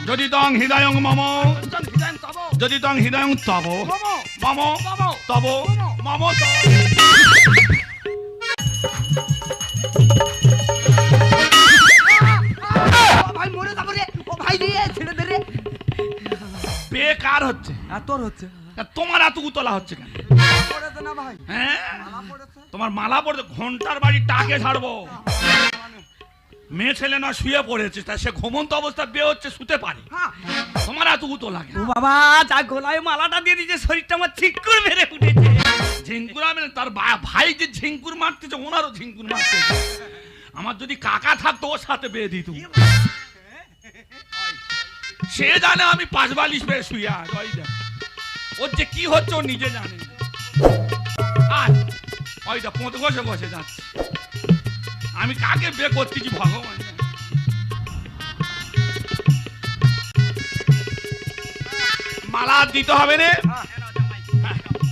যদি তং হৃদয়ং মম যদি তং হৃদয়ং তব মম তব মম ভাই মরে যাবো রে ও ভাই রে ছেড়ে দে রে বেকার হচ্ছে তোর হচ্ছে তোমার এত উতলা হচ্ছে কেন পড়েছে না ভাই হ্যাঁ মালা পড়েছে তোমার মালা পড়তে ঘন্টার বাড়ি টাকে ছাড়বো মেয়ে ছেলে না শুয়ে পড়েছে তা সে ঘুমন্ত অবস্থা বের হচ্ছে শুতে পারে তোমার এত উতো লাগে ও বাবা যা গলায় মালাটা দিয়ে দিয়েছে শরীরটা আমার ঝিঙ্কুর মেরে উঠেছে ঝিঙ্কুর মানে তার ভাই যে ঝিঙ্কুর মারতেছে ওনারও ঝিঙ্কুর মারতেছে আমার যদি কাকা থাকতো ওর সাথে বেয়ে দিত সে জানে আমি 5 বালিশ পেয়ে শুয়ে আছি ওর যে কি হচ্ছে ও নিজে জানে আর ওইটা পোঁত বসে বসে যাচ্ছে আমি কাকে বে করতেছি ভগবান মালা দিতে হবে রে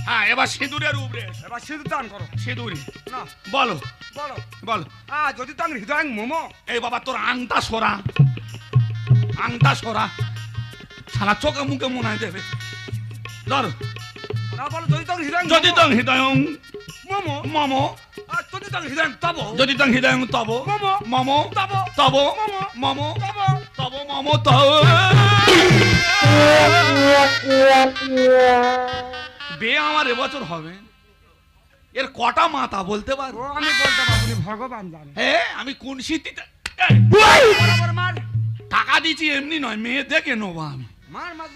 হ্যাঁ এবার সিঁদুরের উপরে এবার সিঁদুর দান করো সিঁদুরি না বলো বলো বলো যদি তার হৃদয় মোমো এই বাবা তোর আংটা সরা সারা চোখে মুখে মনে হয় দেবে ধর না বলো যদি তার হৃদয় যদি তং হৃদয়ং মোমো মম যদি তার হৃদয় তব যদি তং হৃদয়ং তব মম তব তব মম তব মম তব বিয়ে আমার এবছর হবে এর কটা মাথা বলতে পারবো আমি বলতে পারবো ভগবান জানে হ্যাঁ আমি কোন শীতিতে বরাবর মার টাকা দিচ্ছি এমনি নয় মেয়ে দেখে নেবো আমি মার মার